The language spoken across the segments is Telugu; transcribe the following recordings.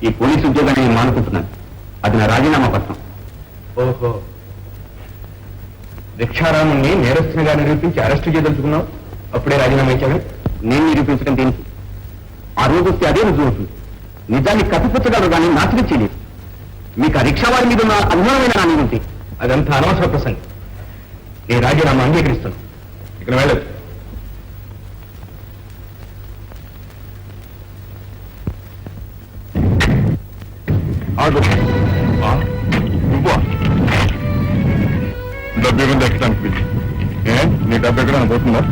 ఈ పోలీసు ఉద్యోగాన్ని నేను మానుకుంటున్నాను. అది నా రాజీనామా పత్రం. ఓహో, రిక్షారాముని నేరస్తునిగా నిరూపించి అరెస్టు చేయదలుచుకున్నావు, అప్పుడే రాజీనామా ఇచ్చాడు. నేను నిరూపించడం దేనికి? ఆ రోజు వస్తే అదే రుజువు అవుతుంది. నిజాన్ని కప్పిపుచ్చగలరు కానీ నాశనం చేయలేదు. మీకు ఆ రిక్షా వారి మీద ఉన్న అనుమానమైన నా మీద ఉంది. అదంతా అనవసర ప్రసంగం. నీ రాజీనామా అంగీకరిస్తాను. ఇక్కడ వెళ్ళదు. నువ్వా? డబ్బు ఏమైంది ఎక్కడానికి పిలిచి? నీ డబ్బు ఎక్కడ పోతుందా?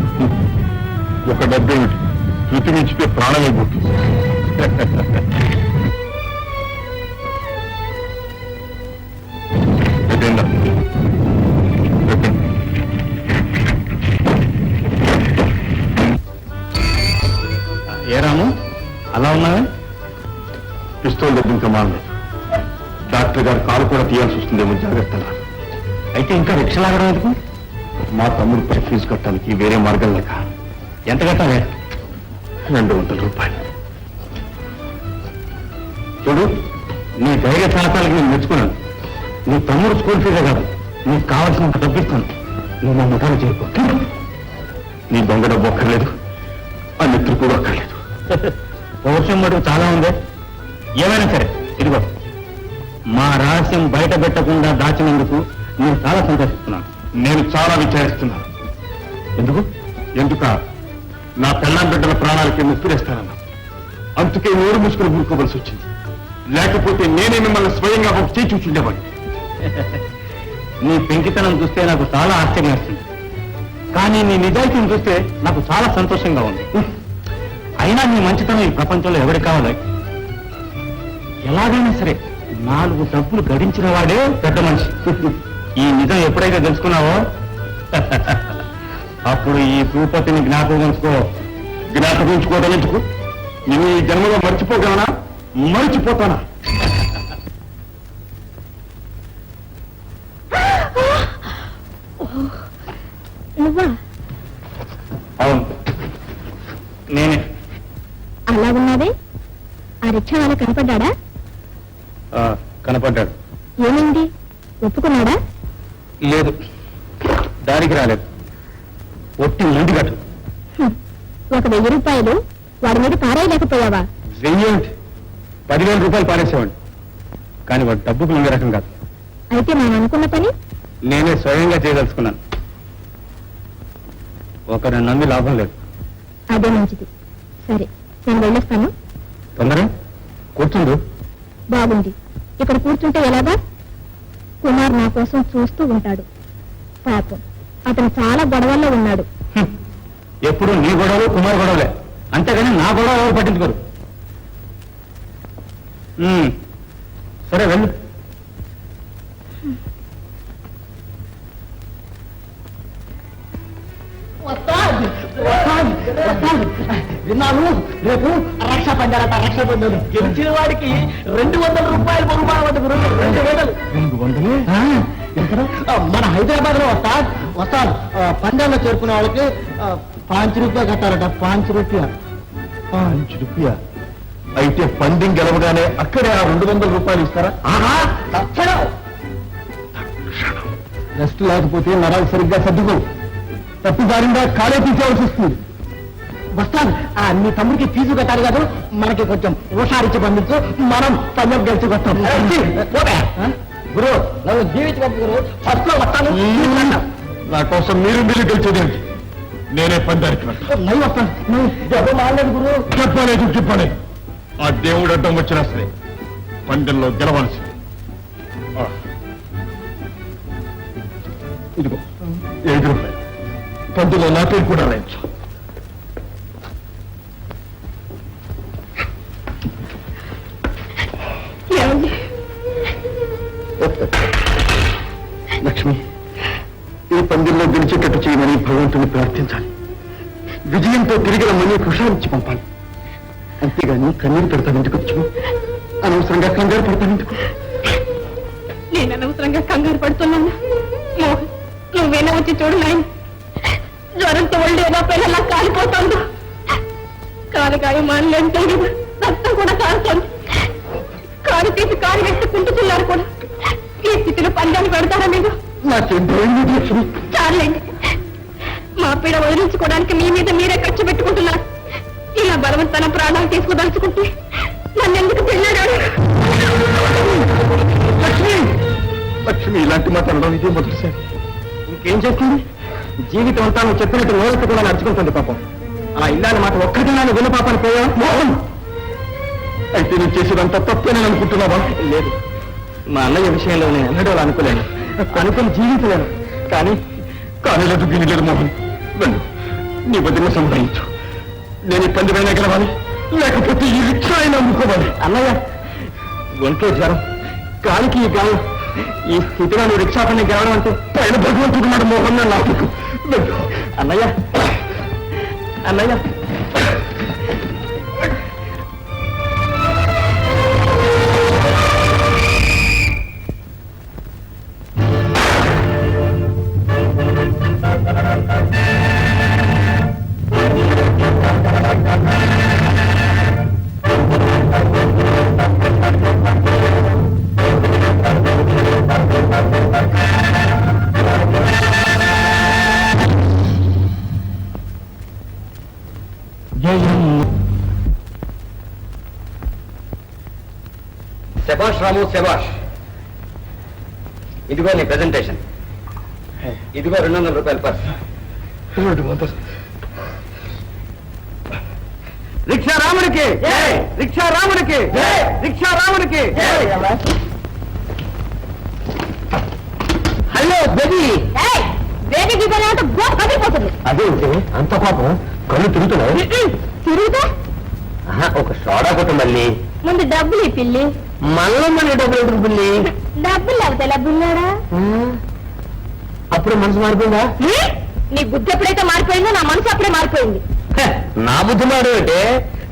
ఒక డబ్బు ఏమిటి, శృతి మించితే ప్రాణమే పోతుంది. ఎక్కడా ఏ రాము అలా ఉన్నావే? పిస్తోల్ డబ్బు ఇంకా మారలేదు. డాక్టర్ గారు కాలు కూడా తీయాల్సి వస్తుందేమో, జాగ్రత్త. అయితే ఇంకా రిక్ష లాగడం ఎందుకు? మా తమ్ముడిపై ఫీజు కట్టడానికి వేరే మార్గం లేక. ఎంత కట్టాలే? 200 రూపాయలు. చూడు, నీ ధైర్య సాహసాలకు నేను మెచ్చుకున్నాను. నీ తమ్ముడు స్కూల్ ఫీజే కాదు, నీకు కావాల్సినంత డబ్బిస్తాను. నువ్వు మా ముఠాలు చేయకు. నీ దొంగ డబ్బు అక్కర్లేదు, ఆ మిత్రుడు కూడా అక్కర్లేదు. పౌరుషం మటుకు చాలా ఉంది. ఏమైనా సరే ఇదిగో, మా రహస్యం బయట పెట్టకుండా దాచినందుకు నేను చాలా సంతోషిస్తున్నాను. నేను చాలా విచారిస్తున్నాను. ఎందుకు? ఎందుక నా పెళ్ళాం బిడ్డల ప్రాణాలకి ముప్పిరేస్తానన్నా. అందుకే నోరు ముసుకుని ఊరుకోవలసి వచ్చింది. లేకపోతే నేనే మిమ్మల్ని స్వయంగా ఒక చేయి చూచుండేవాడిని. నీ పెంకితనం చూస్తే నాకు చాలా ఆశ్చర్యం వస్తుంది, కానీ నీ నిజాయితీని చూస్తే నాకు చాలా సంతోషంగా ఉంది. అయినా నీ మంచితనం ఈ ప్రపంచంలో ఎవరికి కావాలి? ఎలాగైనా సరే 4 డబ్బులు గడించిన వాడే పెద్ద మనిషి. ఈ నిజం ఎప్పుడైతే తెలుసుకున్నావో అప్పుడు ఈ భూపతిని జ్ఞాపకం ఉంచుకోవడం ఎందుకు? నేను ఈ జన్మలో మర్చిపోగలనా? మర్చిపోతానా? నువ్వా? అవును, నేనే. అలా ఉన్నావే? ఆ రిక్షా వాళ్ళ కనపడ్డా? కనపడ్డాడు. ఏమైంది? ఒప్పుకున్నాడా? లేదు, దారికి రాలేదు. ఒట్టి ముందు కట్టు. ఒక 1000 రూపాయలు వాడి మీద పారేయలేకపోయావా? 1000 ఏమిటి, 10,000 రూపాయలు పారేసేవాడు. కానీ వాడు డబ్బుకు లొంగే రకం కాదు. అయితే మనం అనుకున్న పని నేనే స్వయంగా చేయదలుచుకున్నాను. ఒకరిని నమ్మి లాభం లేదు. అదే మంచిది. సరే, నేను వెళ్ళొస్తాను. తొందర కూర్చుండు. బాగుంది. ఇక్కడ కూర్చుంటే ఎలాగా? కుమార్ నా కోసం చూస్తూ ఉంటాడు. పాపం, అతను చాలా గొడవల్లో ఉన్నాడు. ఎప్పుడు నీ గొడవలు కుమార్ గొడవలే, అంతేగాని నా గొడవ ఎవరు పట్టించుకోరు. సరే వెళ్ళు. విన్నాను, రేపు రక్ష పండారట. రక్ష పండారు గెలిచిన వాడికి 200 రూపాయలు బహుమానం. 200 మన హైదరాబాద్ లో వస్తాను. పందాల్లో చేరుకునే వాళ్ళకి 5 రూపాయలు కట్టారట. 5 రూపాయలు. 5 రూపాయలు అయితే పందెం గెలవగానే అక్కడే ఆ 200 రూపాయలు ఇస్తారా? రెస్ట్ లేకపోతే నరాలు సరిగ్గా సర్దుకో. తప్పుదారిందా కాలే తీసేవాల్సి వస్తుంది. వస్తాను. నీ తమ్ముడికి ఫీజు కట్టాలి కాదు, మనకి కొంచెం ఓషారిచ్చి పంపించు, మనం పంజం గెలుచుకొస్తాం. గురు, నన్ను జీవించబట్టు గురు. ఫస్ట్ లో వస్తాను. నా కోసం మీరు గెలిచేదేంటి? నేనే పందానికి నవ్వు వస్తాను. నువ్వు దెబ్బ మారలేదు గురు. చెప్పలేదు. ఆ దేవుడు అడ్డం వచ్చినా సరే పందెంలో గెలవాల్సి. ఇదిగో 7 రూపాయలు. పందులో నా పేరు కూడా రాయించు. లక్ష్మి, ఈ పందెంలో గెలిచేటట్టు చేయమని భగవంతుని ప్రార్థించాలి. విజయంతో తిరిగి రమ్మని హుషారించి పంపాలి. అంతేగాని కన్నీరు పెడతానెందుకు? లక్ష్మి, అనవసరంగా కంగారు పడతానెందుకు? నేను అనవసరంగా కంగారు పడుతున్నాను. మోహన్, నువ్వేనా వచ్చి చూడు నాయన. జ్వరంతో ఒళ్ళు ఏదో పిల్లలా కాలిపోతుందో. కాలుగాయ మానలేంటే రక్తం కూడా కాలుతోంది. కారు తీసి కారు వేసి కుంటుతున్నారు కూడా ఈ స్థితిలో పందాన్ని పెడతారా మీరు? నాకేం భయం లేదు లక్ష్మి. చాలండి, మా పీడ వదిలించుకోవడానికి మీ మీద మీరే ఖర్చు పెట్టుకుంటున్నారు. ఇలా బలవంతన ప్రాణాలు తీసుకోదలుచుకుంటే నన్ను ఎందుకు పెళ్ళాడు? లక్ష్మి లక్ష్మి ఇలాంటి మాట అనడం ఇదే మొదటిసారి. ఇంకేం చేస్తుంది? జీవితం అంతా నువ్వు చెప్పినట్టు నోరెత్తి కూడా నడుచుకుంటుంది పాపం. ఆ ఇల్లాని మాట ఒక్కటినాన్ని విన్న పాపాన్ని పోయా. మోహన్, అయితే నువ్వు చేసేదంతా తప్పే నేను అనుకుంటున్నావా? లేదు, మా అన్నయ్య విషయంలో నేను ఎన్నడూ అలా అనుకోలేను, అనుకుని జీవించలేను. కానీ కానీ లేదు గిని లేదు మోహన్. వెళ్ళు, నీ వదిన సంహరించు. నేను ఈ పందిరైనా గెలవాలి, లేకపోతే ఈ రిక్షా అయినా అమ్ముకోవాలి. అన్నయ్య, ఒంట్లో జ్వరం, కాలికి ఈ గాయం, ఈ స్థితిలో నువ్వు రిక్షా పని గెలవడం అంటే పైన భగవంతుడు నాడు మోహన్ నా నాకు. వెళ్ళు. అన్నయ్య, అన్నయ్య, శభాష్ రాము, శభాష్. ఇదిగో నీ ప్రెజెంటేషన్. ఇదిగో 200 రూపాయల పర్స్. రిక్షా రాముడికి, రిక్షా రాముడికి, రిక్షా రాముడికి. Hello baby. వేడి దిగలేదంటే గోడ పగిలిపోతుంది. అదేంటి అంత పాపం? కళ్ళు తిరుగుతున్నాయి. తిరుగుతా ఒక సోడా కొట్టు మళ్ళీ. ముందు డబ్బులు ఈ పిల్లి. మళ్ళీ మళ్ళీ డబ్బులు ఉంటుంది పిల్లి. డబ్బులు లేకపోతే డబ్బున్నాడా? అప్పుడు మనసు మారిపోయిందా? నీ బుద్ధి ఎప్పుడైతే మారిపోయిందో నా మనసు అప్పుడే మారిపోయింది. నా బుద్ధి మాడు అంటే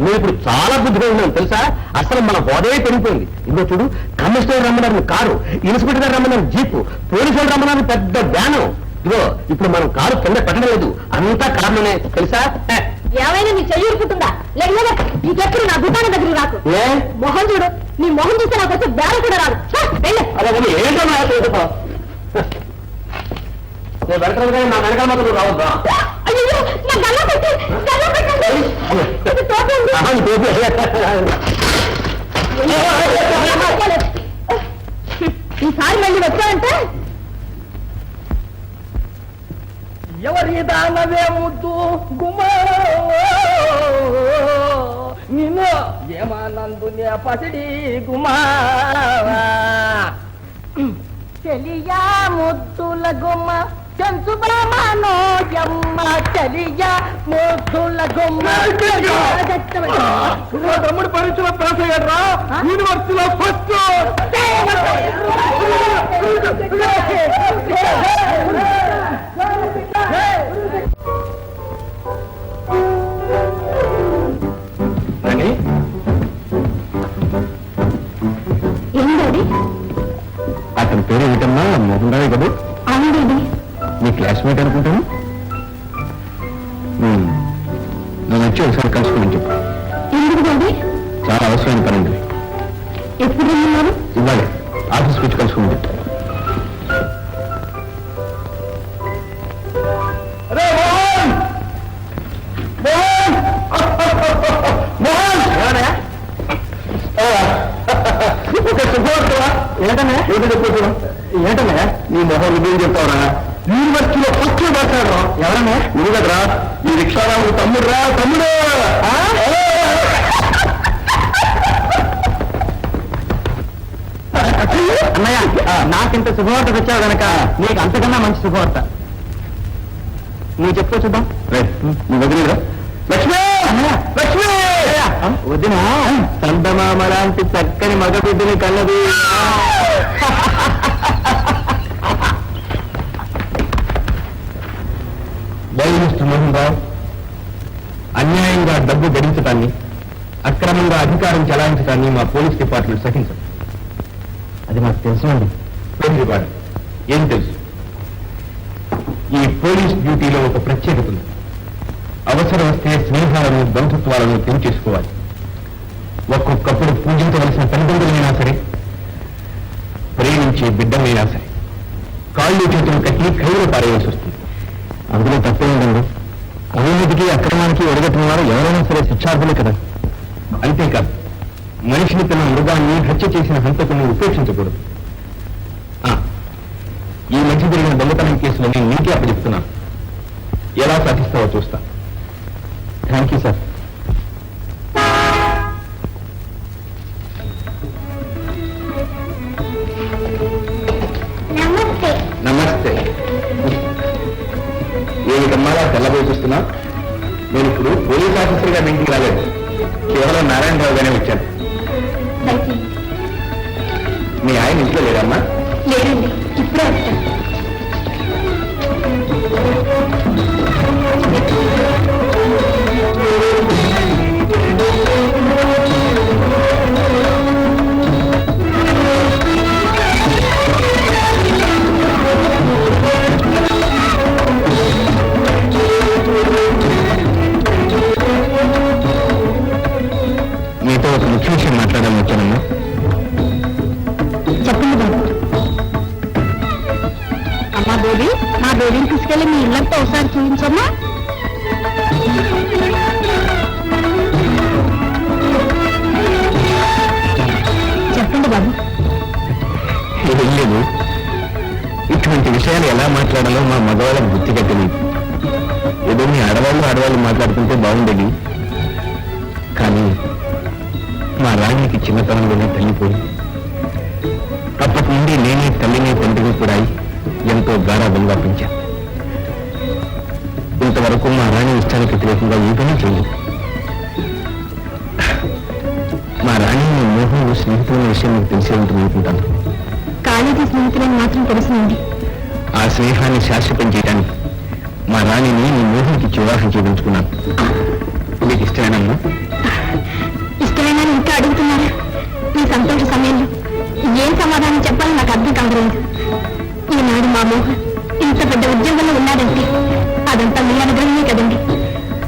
నేను ఇప్పుడు చాలా బుద్ధిగా ఉన్నాను తెలుసా. అసలు మన హోదే పెరిగిపోయింది. ఇదిగో చూడు, కమిషనర్ రమ్మన్నారు కారు, ఇన్స్పెక్టర్ గారు రమ్మన్నారు జీపు, పోలీసులు రమ్మన్నారు పెద్ద వ్యాను. ఇదిగో ఇప్పుడు మనం కారు కింద పెట్టడం లేదు, అంతా కారులోనే తెలుసా. ఏమైనా నీ చెయ్యి ఉరుకుంటుందా? లేదా నీకెప్పుడు నా దుకాణం దగ్గర రాకు. ఏ మొహం చూడు, నీ మొహం చూస్తే నాకు వచ్చి బేర కూడా రాదు. వెళ్ళు. అలా ఏంటో నేను వెళ్తాను కానీ నా వెనకాల మాత్రం రావద్దా? అయ్యో, నా గల్ల పెట్టి గల్ల పెట్టండి. ఇది తోట ఉంది. ఈసారి మళ్ళీ వచ్చావంటే ఎవరి దానవే ముద్దు గుమా నిన్ను ఏమానందునే పసిడి గుమా చెలియా ముద్దుల గుమ్మ చెంచు బ్రహ్మనో యమ్మ చెలియా ముద్దుల గుమ్మ. తమ్ముడు పరీక్షలో పాస్ అయ్యారా? యూనివర్సిటీలో ఫస్ట్. ఏంటది? అతని పేరు ఏమిటమ్మా? మోహన్ రావు కదా? అవునండి. నీ క్లాస్మేట్ అనుకుంటాను. నేను వచ్చి ఒకసారి కలుసుకోమని చెప్పు. ఎందుకు డాడీ? చాలా అవసరమైన పని ఉంది. ఎప్పుడు వెళ్ళున్నారు? ఇవ్వాలి, ఆఫీస్కి వచ్చి కలుసుకోమని చెప్పు. ఏంటన్నా నీ మొహం నువ్వేం చెప్తావురా? యూనివర్సిటీలో ఫస్ట్ మాట్లాడరా? ఎవరన్నా? నువ్వు కదరా, ఈ రిక్షారావు తమ్ముడు రా. తమ్ముడు అన్నయ్య, నాకింత శుభవార్త తెచ్చావు గనక నీకు అంతకన్నా మంచి శుభవార్త. నువ్వు చెప్పుకో చూద్దాం. నువ్వు వదిలేదా? లక్ష్మి, లక్ష్మి వదిన చందమామ లాంటి చక్కని మగబిడ్డని కన్నది. మిస్టర్ మోహన్ రావు, అన్యాయంగా డబ్బు గడించడాన్ని, అక్రమంగా అధికారం చెలాయించడాన్ని మా పోలీస్ డిపార్ట్మెంట్ సహించదు. అది మాకు తెలుసు. పోలీస్ డిపార్ట్మెంట్ ఏం తెలుసు? ఈ పోలీస్ డ్యూటీలో ఒక ప్రత్యేకత ఉంది. అవసరం వస్తే స్నేహాలను బంధుత్వాలను తెంచేసుకోవాలి. ఒక్కొక్కప్పుడు పూజించవలసిన తల్లిదండ్రులైనా సరే, ప్రేమించే బిడ్డలైనా సరే, కాళ్ళు చేతులు కట్టి ఖైలు పారేయాల్సి వస్తుంది. అందులో తప్పేందండి, అవినీతికి అక్రమానికి ఒడగట్టిన వారు ఎవరైనా సరే శిక్షార్హులే కదా. అంతేకాదు, మనిషిని తన మృగాన్ని హత్య చేసిన హంతకుని ఉపేక్షించకూడదు. ఈ మధ్య జరిగిన దొంగతనం కేసులో నేను నీకే అప్పచెప్తున్నాను. ఎలా సాధిస్తావో చూస్తా. Thank you sir. నమస్తే. ఏమిటమ్మా తెల్లబోయి చూస్తున్నా? నేను ఇప్పుడు పోలీస్ ఆఫీసర్గా ఇంటికి రాలేదు, కేవలం నారాయణరావు గానే వచ్చాను. మీ ఆయన ఇంట్లో లేదమ్మా? లేదండి, ఇప్పుడే వచ్చాను. మీతో ఒక ముఖ్య విషయం మాట్లాడాలని వచ్చానమ్మా. చెప్పండి బాబు. అమ్మా బేబీ, మా బేబీని తీసుకెళ్ళి మీ ఇళ్ళంతా ఒకసారి చూపించమ్మా. చెప్పండి బాబు. ఏం లేదు, ఇటువంటి విషయాలు ఎలా మాట్లాడాలో మా మగవాళ్ళకి బుద్ధిగా తెలియదు. ఏదో మీ ఆడవాళ్ళు మాట్లాడుతుంటే బాగుండేది, కానీ మా రాణికి చిన్నతనంలోనే తల్లిపోయింది. అప్పటి నుండి నేనే తల్లిని తండ్రిని కూడా ఎంతో గారాబంగా పెంచాను. ఇంతవరకు మా రాణి ఇష్టానికి వ్యతిరేకంగా ఏ పని చేయలేదు. మా రాణి మోహన్ స్నేహితుల విషయం మీకు తెలిసే ఉంటుంది అనుకుంటాను. కాలేజీ స్నేహితులను మాత్రం తెలుసునండి. ఆ స్నేహాన్ని శాశ్వతం చేయడానికి మా రాణిని నీ మోహన్కి వివాహం చేయించుకున్నాను. మీకు ఇష్టమేనమ్మా? ఇష్టమైనా ఇంకా అడుగుతున్నారా? ఈ సంతోష సమయంలో ఏం సమాధానం చెప్పాలో నాకు అర్థం కావలేదు. ఈనాడు మా మోహన్ ఇంత పెద్ద ఉద్యోగంలో ఉన్నాడంటే అదంతా మీ అనుగ్రహమే కదండి.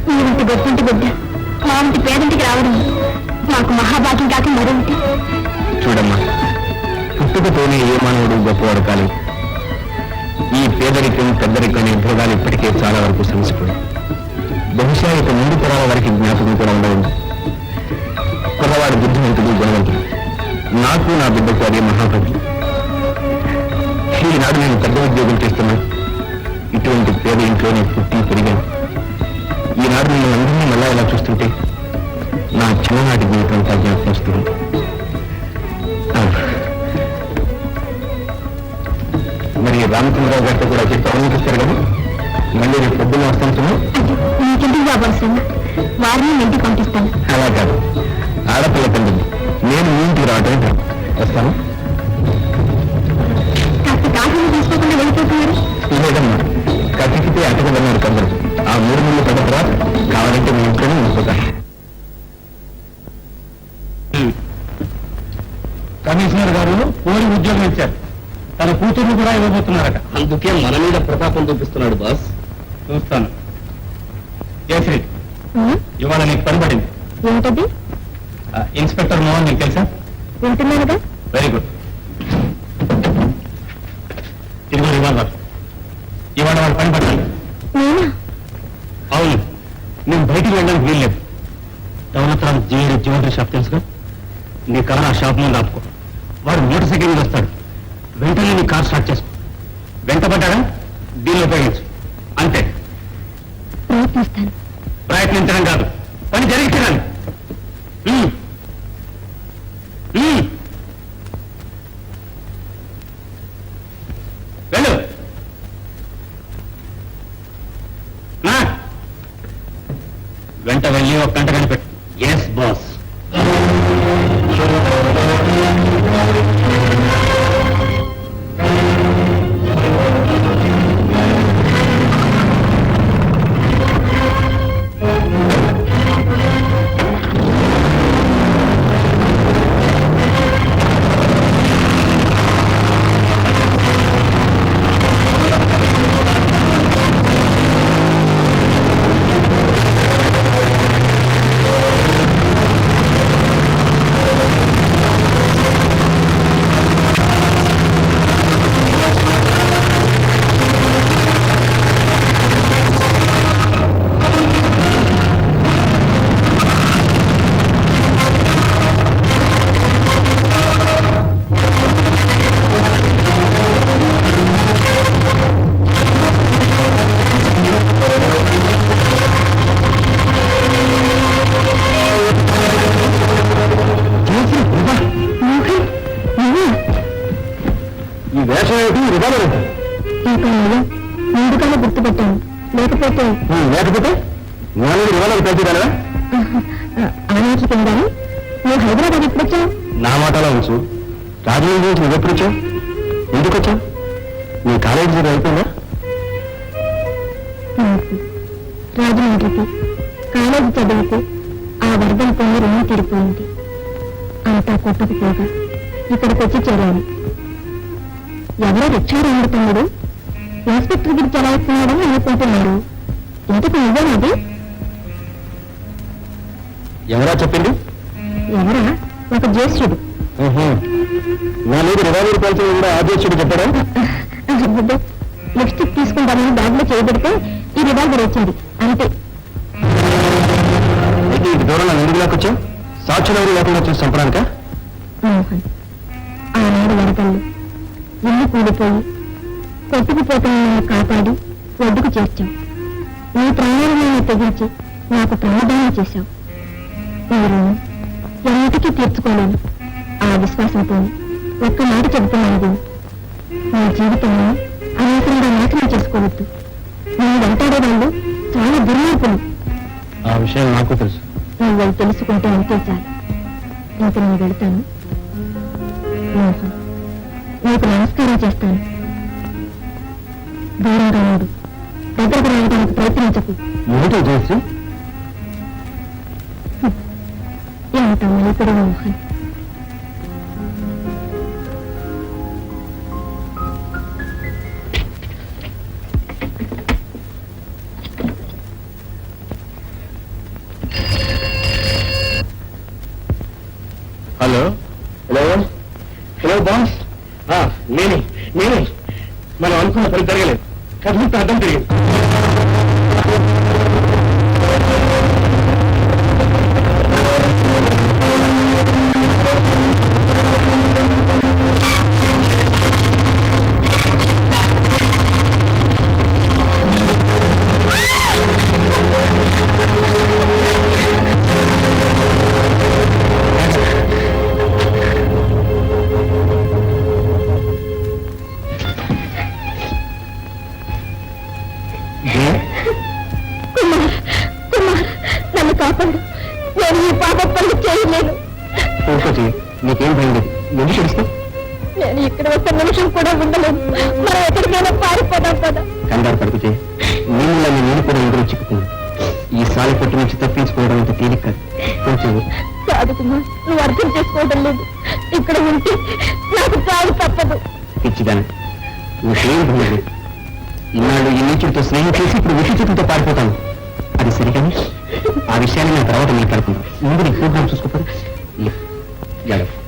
మీ ఇంటి గొప్పంటి బిడ్డ మా ఇంటి పేదంటికి రావడం మాకు మహాభాగ్యం కాక మరొకటి. చూడమ్మా, పుట్టుకతోనే ఏ మానవుడు గొప్పవాడు కాలేదు. ఈ పేదరికం పెద్దరికం అనే భోగాలు ఇప్పటికే చాలా వరకు సమసిపోయి బహుశా ఇక ముందు తరాల వారికి జ్ఞాపకం కూడా ఉండదు. కుర్రవాడు బుద్ధిమంతుడు, గుణవంతుడు. నాకు నా బిడ్డకు అదే మహాభాగ్యం. ఈనాడు నేను పెద్ద ఉద్యోగం చేస్తున్నా. ఇటువంటి పేద ఇంట్లోనే పుట్టి పెరిగాను. ఈనాడు నేను అందరినీ మళ్ళా ఇలా చూస్తుంటే నా చిన్ననాటి జీవితం అంతా జ్ఞాపకం వస్తుంది. మరి రామచంద్రరావు గారితో కూడా చెప్పి అనుమతిస్తారు కదా? మళ్ళీ రేపు పొద్దున్న వస్తాను. మీకెందుకు బాబు, వారిని ఇంటికి పంపిస్తాను. అలా కాదు, ఆడపిల్ల తండ్రి నేను మీ ఇంటికి రావటం వస్తాను. కాస్త కాఫీని తీసుకోకుండా వెళ్ళిపోతున్నారు. లేదమ్మా, కతికితే అటకదన్నారు కొందరు. ఆ 3 నెలలు పడతరా? కావాలంటే మీ ఇంట్లోనే ఉండిపోతా. కమిషనర్ గారు పోలి ఉద్యోగం ఇచ్చారు, తన కూతుర్ని కూడా ఇవ్వబోతున్నారట. అందుకే మన మీద ప్రతాపం చూపిస్తున్నాడు బాస్. చూస్తాను. జయశ్రీ, ఇవాళ నీకు పని పడింది. ఏమిటది? ఇన్స్పెక్టర్ మోహన్ నీకు తెలుసా? వింటున్నారుగా. Very good. ఇదిగో రివాల్వర్. ఇవాళ వాళ్ళు పని పట్టాలి. నేనా? అవును, నేను బయటికి వెళ్ళడానికి వీల్లేదు. దౌలతరాం జ్యువెలరీ షాప్ తెలుసుగా? నీ కారు ఆ షాప్ ముందు ఆపుకో. వాడు మోటార్ సైకిల్ మీద వస్తాడు. వెంటనే నీ కార్ స్టార్ట్ చేసుకో. వెంటబడ్డాడా దీన్ని ఉపయోగించు. అంతే. ప్రయత్నిస్తాను. ప్రయత్నించడం కాదు, పని జరిగించడానికి. వెళ్ళు. వెంట వెళ్ళి 1 గంట కనిపెట్టు. Yes boss. లేకపోతే లేకపోతే నేను ఇవాళ పెంచుదానా ఆనాటికి కానీ నువ్వు హైదరాబాద్ ఎప్పుడు వచ్చావు? నా మాటలో ఉంచు. రాజమండ్రి గురించి నువ్వు ఎప్పుడు వచ్చావు? ఎందుకు వచ్చావు? నీ కాలేజీ అయిపోయిందా? నాకు రాజమండ్రికి కాలేజీ చదువుకు ఆ వరదలతో రుణం తీరిపోయింది. అంతా కొట్టకపోగా ఇక్కడికి వచ్చి చేరాను. ఎవరో రిక్షారాముడు తమ్ముడు ఇన్స్పెక్టర్ గిరి చలాయిస్తున్నాడని అనుకుంటున్నారు. ఇంతకు నిజమది? ఎవరా చెప్పింది? ఎవరా? ఒక జ్యేష్ఠుడు. నా మీద రివాల్వర్ పేల్చి కూడా ఆదేశుడు చెప్పాడా? లిప్స్టిక్ తీసుకుంటామని బ్యాగ్ లో చేయబెడితే ఈ రివాల్వర్ వచ్చింది అంతే. అయితే ఇంటి దూరంలో ఎందుకు లాక్కొచ్చావు? సాక్షులు ఎవరు లేకుండా వచ్చి చంపడానిక? మోహన్, ఆనాడు వరదల్లో ఇల్లు కూలిపోయి కొట్టుకుపోతున్న కాపాడి ఒడ్డుకు చేర్చావు. నీ ప్రాణాలను తెగించి నాకు ప్రాణదానం చేశావు. మీరు ఎన్నిటికీ తీర్చుకోలేను. ఆ విశ్వాసంతో ఒక్క మాట చెబుతున్నాను, నీ జీవితంలో అనవసరంగా నాశనం చేసుకోవద్దు. నేను వెంటాడే వాళ్ళు చాలా దుర్మార్గులు. ఆ విషయం నాకు తెలుసు. నువ్వు వాళ్ళు తెలుసుకుంటే అంతే చాలు. ఇంక నేను వెళ్తాను. మోహన్, నీకు నమస్కారం చేస్తాను. దూరంగా ఉండు. దగ్గరకు రావడానికి ప్రయత్నించకు. ఏమిటో చేసి ఎంత మలితుడు Mohan. Hello hello hello boss. నేనే మనం అనుకున్న పని జరగలేదు. కథ అర్థం తెలియదు. కుమార్, నన్ను కాపాడు. నేను ఈ పాప పనులు చేయలేను. నీకేం భయం లేదు. ఎందుకు తెలుస్తా? నేను ఇక్కడ ఒక్క నిమిషం కూడా ఉండలేను. మనం ఎక్కడికైనా పారిపోదాం కదా. కంగారు పడుకుతే నేను కూడా ఎదురు చిక్కుకున్నాను. ఈ సాలి పట్టు నుంచి తప్పించుకోవడం అంత తేలిక కాదు. కొంచెం కాదు కుమార్, నువ్వు అర్థం చేసుకోవడం లేదు. ఇక్కడ ఉంటే నాకు చావు తప్పదు. పిచ్చిదాన, నీకేం భయం లేదు. ఇన్నాళ్ళు ఈ నీచుడితో స్నేహం చేసి ఇప్పుడు విషి చేతులతో పారిపోతాను. అది సరిగానే ఆ విషయాన్ని నా తర్వాత మాట్లాడుకుంటాం. ముందు నీ ప్రోగ్రాం చూసుకోపోతే జాగ్రత్త.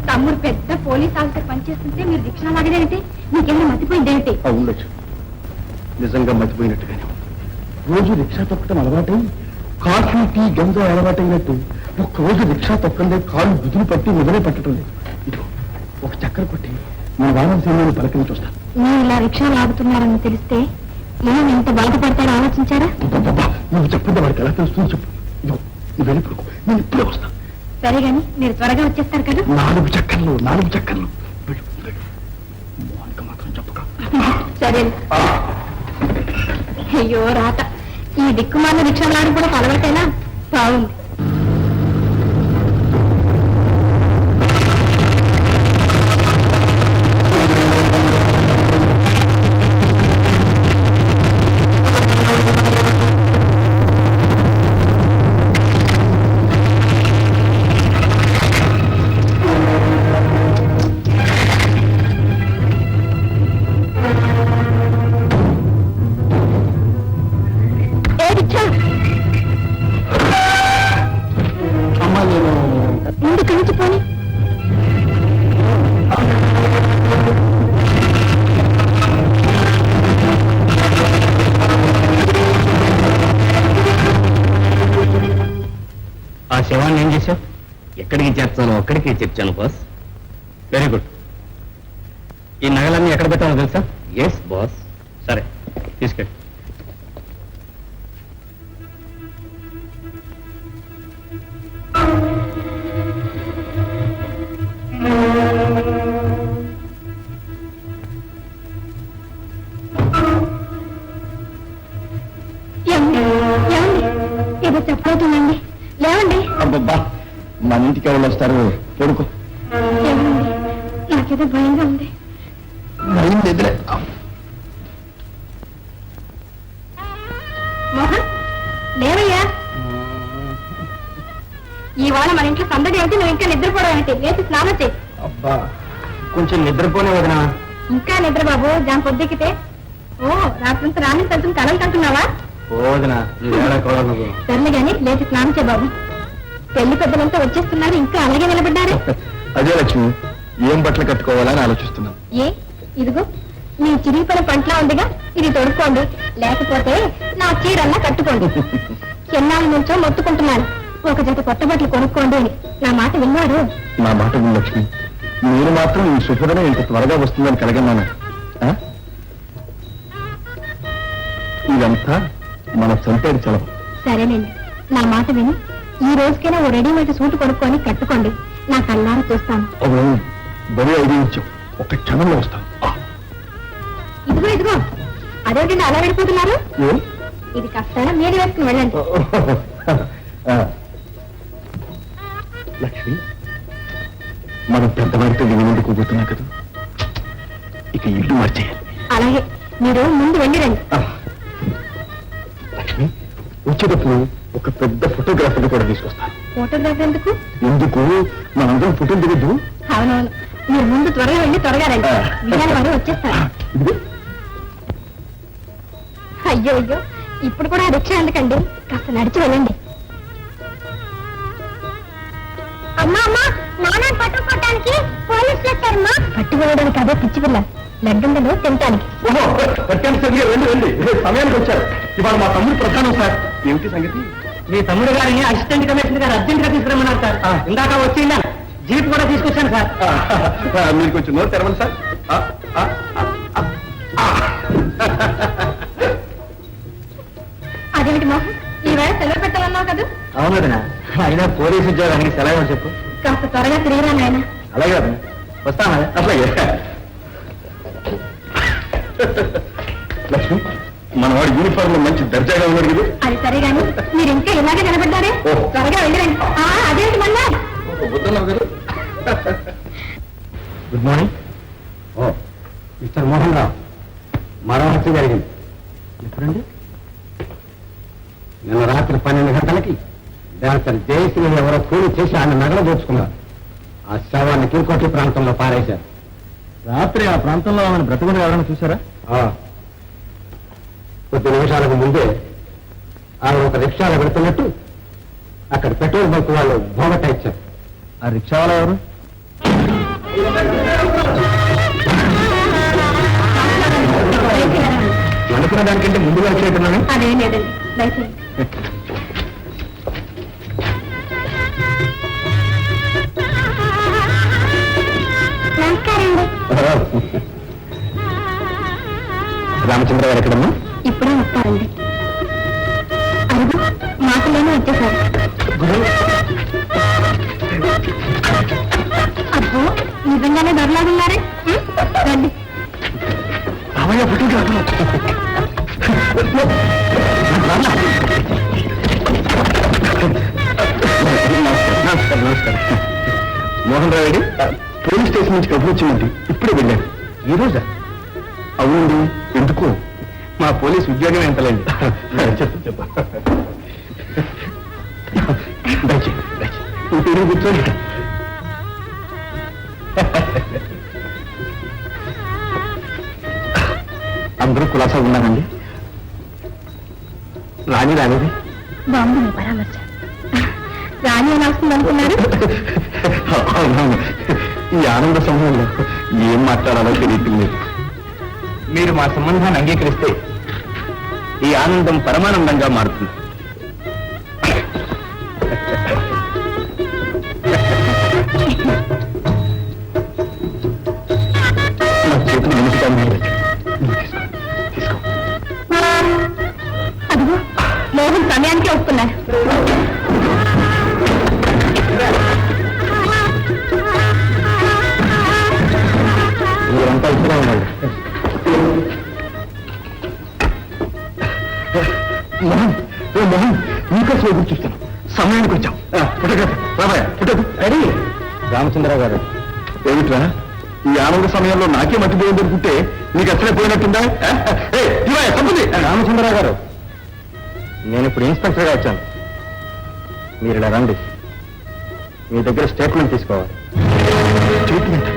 తమ్ముడు పెద్ద పోలీస్ ఆఫీసర్ పనిచేస్తుంటే మీరు రిక్షా లాగేదేంటి? నీకేమైనా మతిపోయిందేంటి? ఉండొచ్చు, నిజంగా మర్చిపోయినట్టుగానే. రోజు రిక్షా తొక్కడం అలవాటై కాఫీ టీ గంజా అలవాటైనట్టు ఒక్కరోజు రిక్షా తొక్కందే కాళ్ళు బిగులు పట్టి వదిలే పట్టడం లేదు. ఇదో ఒక చక్కెర కొట్టి మన వారాణసీమని పలకరించి వస్తాను. మీరు ఇలా రిక్షా లాగుతున్నారని తెలిస్తే నేను ఎంత బాధపడతారో ఆలోచించారా? నువ్వు చెప్పింది వాడికి ఎలా తెలుస్తుందో చెప్పు. ఇదో నువ్వు వెళ్ళిపోకు, నేను ఇప్పుడే వస్తాను. సరే గాని మీరు త్వరగా వచ్చేస్తారు కదా. 4 చక్కర్లు మోహన్కి మాత్రం చెప్పక. సరే. అయ్యో రాత, ఈ దిక్కుమాల రిక్షా లాగడం కూడా అలవాటేనా? బాగుంది. ప్లాన్ ఏం చేశావు? ఎక్కడికి చేర్చాలో అక్కడికి చేర్చాను బాస్. Very good. ఈ నగలన్నీ ఎక్కడ పెట్టాలో తెలుసా? Yes boss. సరే, తీసుకెళ్ళి. ఏమండి ఏమండి ఏదో చెప్పవుతుందండి. లేవండి. అబ్బబ్బా, మన ఇంటికి ఎవరు వస్తారు? కొడుకు ఏమండి నాకేదో భయంగా ఉంది. భయం ఎదురే. మోహన్ లేవయ్యా. ఇవాళ మన ఇంట్లో సందడి ఏమిటి? నువ్వు ఇంకా నిద్రపోవడం ఏంటి? లేచి స్నానం చేయి. అబ్బా, కొంచెం నిద్రపోనే వదినా. ఇంకా నిద్ర బాబు, దాని పొద్దుకితే. ఓ రాత్రంతా రాని తలుచుకుని కలలు కంటున్నావా? వదినా, సర్లే గాని లేచి స్నానం చేయి బాబు. పెళ్లి పెద్దలంతా వచ్చేస్తున్నారు, ఇంకా అలాగే నిలబడ్డారు. అదే లక్ష్మి, ఏం బట్టలు కట్టుకోవాలని ఆలోచిస్తున్నాం. ఏ ఇదిగో మీ చిరిగిపోయిన పంటలా ఉందిగా, ఇది తొడుక్కోండి. లేకపోతే నా చీరల్లా కట్టుకోండి. ఎన్నాళ్ళ నుంచో మొత్తుకుంటున్నాను, ఒక జత కొత్త బట్టలు కొనుక్కోండి అని. నా మాట విన్నాడు? నా మాట విను లక్ష్మి, మీరు మాత్రం ఈ శుభ్రత ఇంత త్వరగా వస్తుందని కలగన్నాను. ఇదంతా మన సొంతేడు చలవ. సరేనండి, నా మాట విని ఈ రోజుకైనా ఓ రెడీమేడ్ సూట్ కొనుక్కొని కట్టుకోండి. నా కళ్ళారా చూస్తాను. అవును, బరి ఐడియా ఇచ్చాం. ఒక క్షణంలో వస్తాం. ఇదిగో ఇదిగో, అదేంటండి అలా వెళ్ళిపోతున్నారు? ఏ? ఇది కాస్త మీరు వేసుకుని వెళ్ళండి. లక్ష్మి, మనం పెద్దవారితో విని కూర్చున్నాం కదా, ఇక ఇల్లు మార్చేయాలి. అలాగే, మీరు ముందు వెళ్ళి రండి. లక్ష్మి, వచ్చేటప్పుడు ఒక పెద్ద ఫోటోగ్రాఫర్ని కూడా తీసుకొస్తాను. ఫోటోగ్రాఫర్ ఎందుకు? ఎందుకు మనందరం ఫోటోలు దిగద్దు? అవునవును, మీరు ముందు త్వరగా వెళ్ళి త్వరగా రండి. విజయాల వారు వచ్చేస్తారు. ఇదిగో. అయ్యో అయ్యో, ఇప్పుడు కూడా రిక్షా ఎందుకండి? కాస్త నడిచి వెళ్ళండి. అమ్మా అమ్మా, నాన్న పట్టుకోవడానికి పోలీసులు వచ్చారమ్మా. పట్టుకోవడానికి అదే పిచ్చి పిల్ల, లడ్డుండలు తింటానికి. ఓహో, కట్టాను సరిగ్గా వెళ్ళి వెళ్ళి సమయానికి వచ్చారు. ఇవాళ మా తమ్ముడు ప్రధానం సార్. ఏమిటి సంగతి? మీ తమ్ముడు గారిని అసిస్టెంట్ కమిషనర్ గారు అర్జెంట్ గా తీసుకురమ్మన్నారు సార్. ఇందాక వచ్చిందా జీప్ కూడా తీసుకొచ్చాను సార్. మీరు కొంచెం నోరు తెరవండి సార్. అదేమిటి మోహన్, ఈవేళ సెలవు పెట్టాలన్నావు కదా? అవునదనా, అయినా పోలీసు ఉద్యోగానికి సెలవు చెప్పు. కాస్త త్వరగా తిరిగిరా నాయన. అలాగే అతను వస్తానా? అట్లాగే. లక్ష్మి, మన వాడి యూనిఫామ్ లో మంచి దర్జాగా ఉన్నాడు కదా. అది సరే గాని మీరు ఇంకా ఇలాగే నిలబడ్డారే, త్వరగా వెళ్ళండి. అదేంటి మళ్ళా? వద్దన్నావు కదా. Good morning. Oh mister Mohan Rao, మరో హత్య జరిగింది. ఎప్పుడండి? నిన్న రాత్రి 12 గంటలకి డాక్టర్ జయశ్రీ ఎవరో కూలి చేసి ఆయన నగలు దోచుకున్నారు. ఆ శవాన్ని కిరుకోటి ప్రాంతంలో పారేశారు. రాత్రి ఆ ప్రాంతంలో ఆమెను బ్రతకని ఎవరైనా చూసారా? కొద్ది నిమిషాలకు ముందే ఆమె ఒక రిక్షాలో పెడుతున్నట్టు అక్కడ పెట్రోల్ బంక్ వాళ్ళు భోగట ఇచ్చారు. ఆ రిక్షా వాళ్ళు ఎవరు? అనుకున్న దానికంటే ముందుగా వచ్చేట్టున్నాను. అదేం లేదండి, దయచేసి. నమస్కారం అండి. రామచంద్ర గారు ఎక్కడమ్మా? ఇప్పుడే వస్తారండి. అరుగు మాటలోనే వచ్చేసారు. అబ్బో, నిజంగానే దొరలాగున్నారే. రండి. అవయ్య ఫోటోగ్రాఫర్. నమస్కారం నమస్కారం. మోహన్ రావు రెడ్డి పోలీస్ స్టేషన్ నుంచి కబురు వచ్చిందండి. ఇప్పుడే వెళ్ళాను. ఈ రోజా? అవునండి. ఎందుకు? మా పోలీస్ ఉద్యోగం ఎంతలేండి. చెప్ప కూర్చోండి. అందరూ కులాసా ఉన్నారండి. రాణి రానిది బాగుంది మీ పరామర్శ. రాణి అని వస్తుంది అనుకున్నారు? అవునవును. ఈ ఆనంద సమయంలో ఏం మాట్లాడాలో తెలియట్లేదు. మీరు మా సంబంధాన్ని అంగీకరిస్తే ఈ ఆనందం పరమానందంగా మారుతుంది. మోహన్ సమయానికి వస్తున్నారు. మీరంతా ఇప్పుడే ఉండాలి. మోహన్ మోహన్ నీకోసం ఎదురు చూస్తాను. సమయానికి వచ్చాం. బాబాయ్ పుట్టదు. రెడీ రామచంద్రరావు గారు. ఏమిట్రా ఈ ఆనంద సమయంలో నాకే మర్చిపోయింది అనుకుంటే నీకు అసలే పోయినట్టుందా? తప్పుంది. రామచంద్రరావు గారు, నేను ఇప్పుడు ఇన్స్పెక్టర్గా వచ్చాను. మీరు ఇలా రండి. మీ దగ్గర స్టేట్మెంట్ తీసుకోవాలి. స్టేట్మెంట్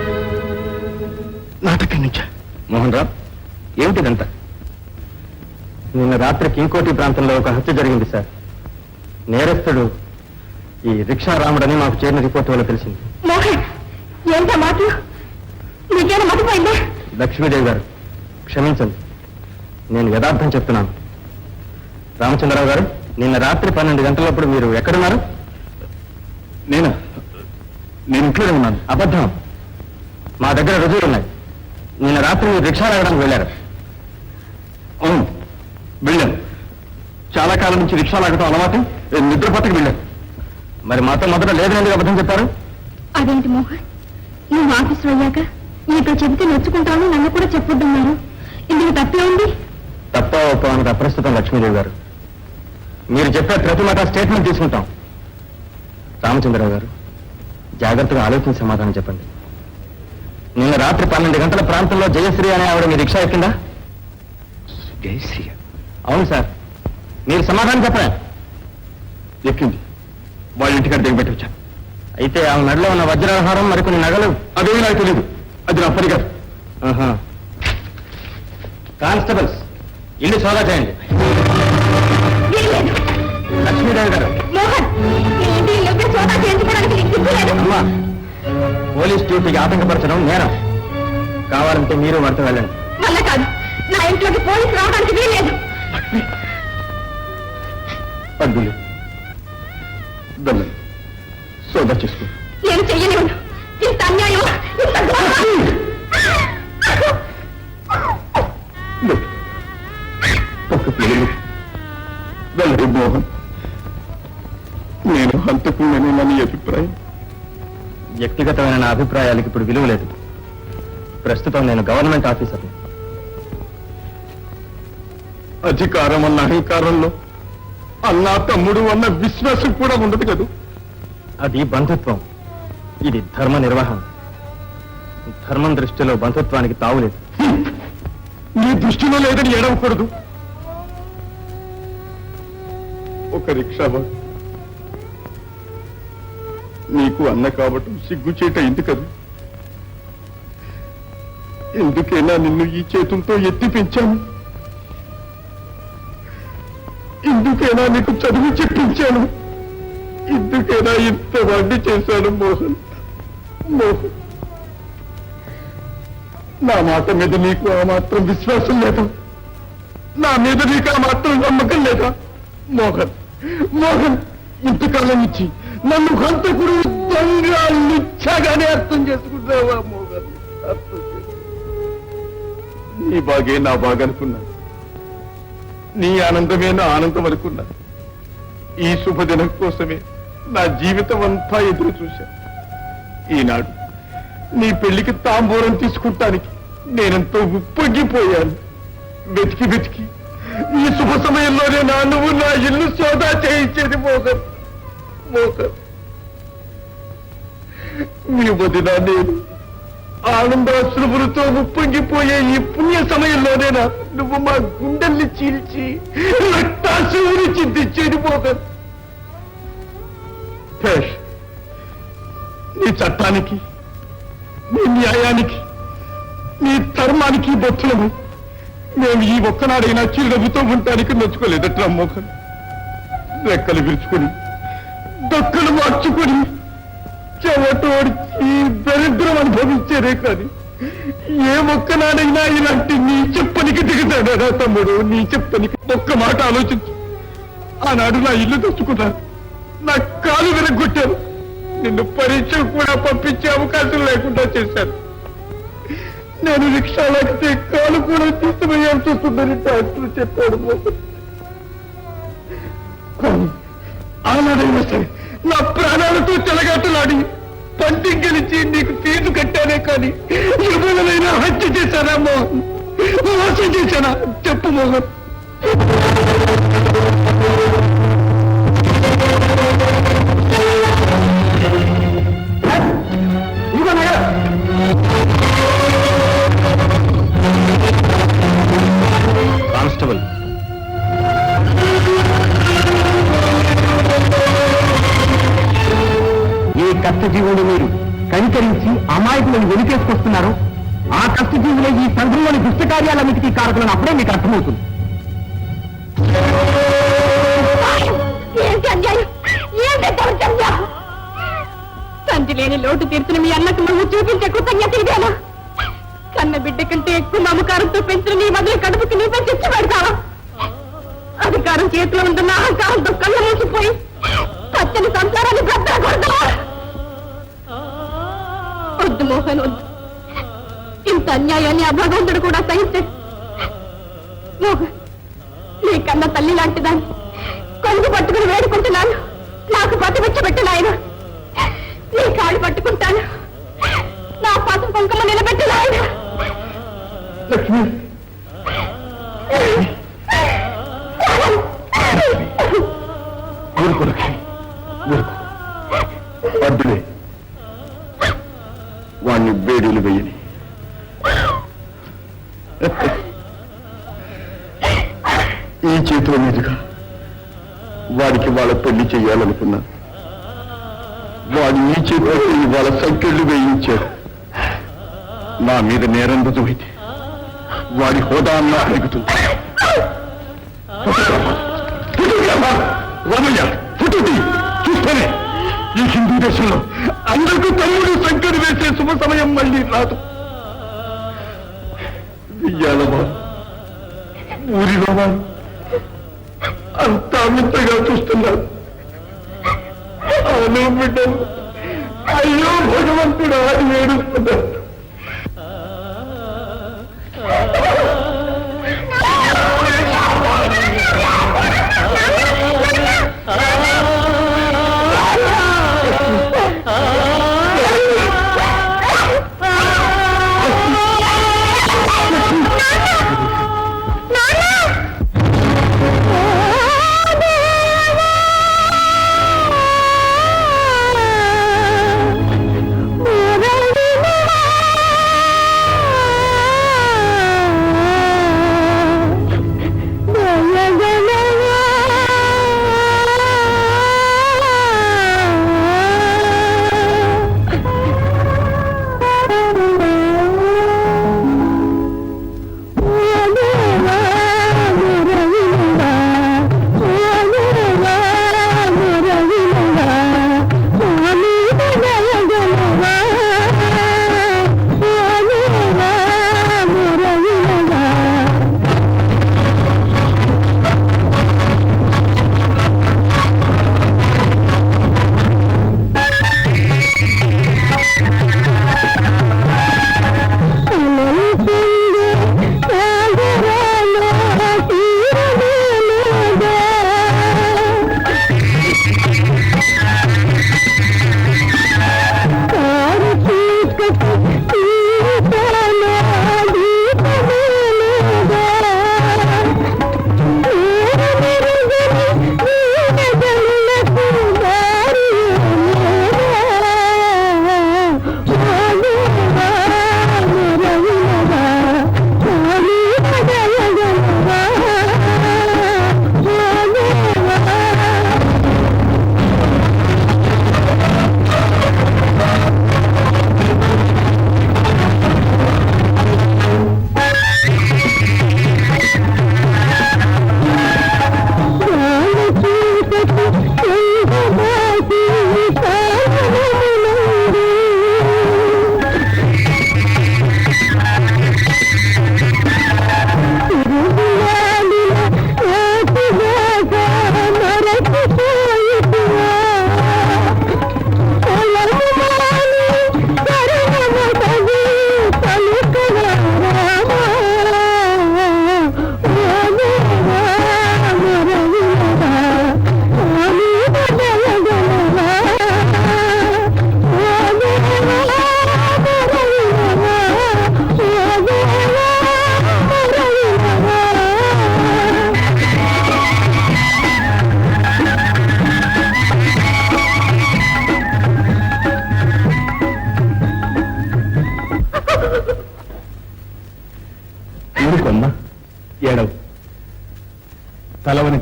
నాటకం నుంచా? మోహన్ రావు, ఏమిటిదంతా? నిన్న రాత్రి కింకోటి ప్రాంతంలో ఒక హత్య జరిగింది సార్. నేరస్తుడు ఈ రిక్షా రాముడని మాకు చేరిన రిపోర్ట్ వల్ల తెలిసింది. మోహన్, ఏంటా మాటలు? నీకేనా మతిపోయిందా? లక్ష్మీదేవి గారు, క్షమించండి, నేను యథార్థం చెప్తున్నాను. రామచంద్రరావు గారు, నిన్న రాత్రి 12 గంటలప్పుడు మీరు ఎక్కడున్నారు? నేను ఇంట్లోనే ఉన్నాను. అబద్ధం. మా దగ్గర రుజువులు ఉన్నాయి. నిన్న రాత్రి మీరు రిక్షా రావడానికి వెళ్ళారు. అవును, వెళ్ళాను. చాలా కాలం నుంచి రిక్షా లాగటం అలవాటు. నిద్ర పట్టకు వెళ్ళాను. మరి మాతో మొదట లేదనేందుకు అబద్ధం చెప్పారు? అదేంటి మోహన్, నువ్వు ఆఫీసులో అయ్యాక నీతో చెబితే నొచ్చుకుంటాను, నన్ను కూడా చెప్పొద్దన్నారు. ఇందుకు తప్పే ఉంది. తప్ప ఒప్ప అనేది అప్రస్తుతం లక్ష్మీదేవి గారు. మీరు చెప్పే ప్రతి మాట స్టేట్మెంట్ తీసుకుంటాం. రామచంద్రరావు గారు, జాగ్రత్తగా ఆలోచించి సమాధానం చెప్పండి. నిన్న రాత్రి 12 గంటల ప్రాంతంలో జయశ్రీ అనే ఆవిడ మీ రిక్షా ఎక్కిందా? జయశ్రీ? అవును సార్, మీరు సమాధానం చెప్పరా? ఎక్కింది. వాళ్ళ ఇంటికాడ దిగబెట్టి వచ్చాను. అయితే ఆమె మెడలో ఉన్న వజ్రాహారం మరికొన్ని నగలు? అదేమీ నాకు తెలియదు. అది నా పని కాదు. కానిస్టేబుల్స్, ఇల్లు సోదా చేయండి. వీల్లేదు. లక్ష్మీదేవి గారు. మోహన్, నీ ఇంటి ఇల్లుపై సోదా చేయించుకోవడానికి నీకు సిగ్గు లేదు? అమ్మా, పోలీస్ డ్యూటీకి ఆటంకపరచడం నేరం. కావాలంటే మీరు వారితో వెళ్ళండి. వల్ల కాదు, నా ఇంట్లోకి పోలీసు రావడానికి వీల్లేదు. అడ్డులు దొల్లని సోదా చేసుకో. నేను చెయ్యలేను. ఇంత అన్యాయం, ఇంత ఘోరం. వెళ్ళి మోహన్, నేను హంతకుండానే నన్ను అభిప్రాయం. వ్యక్తిగతమైన నా అభిప్రాయాలకు ఇప్పుడు విలువ లేదు. ప్రస్తుతం నేను గవర్నమెంట్ ఆఫీసర్ని. అధికారం అన్న అహంకారంలో అన్నా తమ్ముడు అన్న విశ్వాసం కూడా ఉండదు కదూ. అది బంధుత్వం, ఇది ధర్మ నిర్వహణ. ధర్మం దృష్టిలో బంధుత్వానికి తావులేదు. నీ దృష్టిలో లేదని ఏడవకూడదు. ఒక రిక్షావాడు నీకు అన్న కాబట్టి సిగ్గుచేట ఎందుకదు? ఎందుకైనా నిన్ను ఈ చేతులతో ఎత్తి పెంచాను? ఎందుకైనా నీకు చదువు చెప్పించాను? ఎందుకైనా ఇంత వాడిని చేశాను? మోహన్, మోహన్, నా మాట మీద నీకు ఆ మాత్రం విశ్వాసం లేదా? నా మీద నీకు ఆ మాత్రం నమ్మకం లేదా? మోహన్, మోహన్, ఇంతకాలం నుంచి నన్ను హంతకుడు దొంగ నిచ్చాగానే అర్థం చేసుకుంటావా? మోహన్, అర్థం చేసుకో. నీ బాగే నా బాగనుకున్నా, నీ ఆనందమే నా ఆనందం అనుకున్నా. ఈ శుభదినం కోసమే నా జీవితం అంతా ఎదురు చూశా. ఈనాడు నీ పెళ్లికి తాంబూలం తీసుకుంటానికి నేనెంతో ఉప్పొంగిపోయాను. వెతికి వెతికి ఈ శుభ సమయంలోనే నువ్వు నా ఇల్లు సోదా చేయించేది. మోహన్, మోహన్, మీ వదిన నేను ఆనందాశ్రువులతో ఉప్పొంగిపోయే ఈ పుణ్య సమయంలోనేనా నువ్వు మా గుండెల్ని చీల్చి రక్తాశ్రువుని చింతించేది? మోహన్, భేష్, నీ చట్టానికి, నీ న్యాయానికి, నీ ధర్మానికి బొత్తులము మేము ఈ ఒక్కనాడైనా చిరునవ్వుతో ఉండటానికి నొచ్చుకోలేదట్రా మోహన్. రెక్కలు విరుచుకొని దొక్కలు మార్చుకొని చెవటోడికి దరిద్రం అనుభవించేదే కానీ ఏ ఒక్కనాడైనా ఇలాంటి నీ చెప్పనికి దిగుతాడా తమ్ముడు? నీ చెప్పనికి ఒక్క మాట ఆలోచించు. ఆనాడు నా ఇల్లు తెచ్చుకున్నాను, నా కాలు విరగొట్టారు, నిన్ను పరీక్ష కూడా పంపించే అవకాశం లేకుండా చేశారు. నేను రిక్షాలోకి కాలు కూడా తీసివేయాల్సి వస్తుందని డాక్టర్ చెప్పాడు. కానీ ఆనాడైనా సరే నా ప్రాణాలతో చెలగాటలాడి పంటిం గెలిచి నీకు ఫీజు కట్టానే కానీ ఎవరినైనా హత్య చేశానా మోహన్? మోసం చేశానా? చెప్పు మోహన్. ఇదిగో నగ. కానిస్టేబుల్, ఏ కష్టజీవులు మీరు కనికరించి అమాయకులను వెలికేసుకొస్తున్నారు, ఆ కష్టజీవులే ఈ సంఘంలోని దుష్ట కార్యాలన్నిటికీ కారకులను అప్పుడే మీకు అర్థమవుతుంది. ఏంటి అన్యాయం? ఏంటి దౌర్జన్యం? తండ్రి లేని లోటు తీర్చిన మీ అన్నకు నువ్వు చూపించే కృతజ్ఞత ఇదేనా? కన్న బిడ్డ కంటే ఎక్కువ మమకారంతో పెంచిన నీ వదిలి కడుపుకి నీపై తెచ్చి పెడతావా? అధికారం చేతిలో ఉంటున్న అహంకారంతో కళ్ళు మూసిపోయి పచ్చని సంసారాన్ని భద్ర కొడతావా? వద్దు మోహన్, వద్దు. ఇంత అన్యాయాన్ని ఆ భగవంతుడు కూడా సహించాడు. మోహన్, నీ కన్న తల్లి లాంటిదాన్ని కొంగు పట్టుకుని వేడుకుంటున్నాను. నాకు పతిపెట్టబెట్టు నాయన. నీ కాళ్ళు పట్టుకుంటాను. నా పసుపు కుంకుమ నిలబెట్టు నాయన. లక్ష్మి, ఊరుకో లక్ష్మి, ఊరుకో. అడ్డులే వాణ్ణి వేడిలు వేయని. ఈ చేతుల మీదుగా వాడికి వాళ్ళ పెళ్లి చెయ్యాలనుకున్నా. వాడు ఈ చేతులకి వాళ్ళ సంఖ్యలు వేయించాడు. నా మీద నేరం రుజువైతే వాడి హోదా అన్నా అడుగుతుంది. రమయ్య, ఫుటుది చూస్తేనే ఈ హిందూ దేశంలో అందరికీ తమ్ముడు సంఖ్యలు వేసే శుభ సమయం మళ్ళీ రాదు. ఇయ్యాల ఊరిలో వారు అంతా మిత్రగా చూస్తున్నారు. అను బిడ్డలు అయ్యో భగవంతుడు అని ఏడుస్తున్నారు.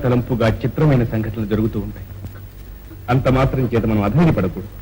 తలంపుగా చిత్రమైన సంఘటనలు జరుగుతూ ఉంటాయి. అంత మాత్రం చేత మనం అధైర్యపడకూడదు.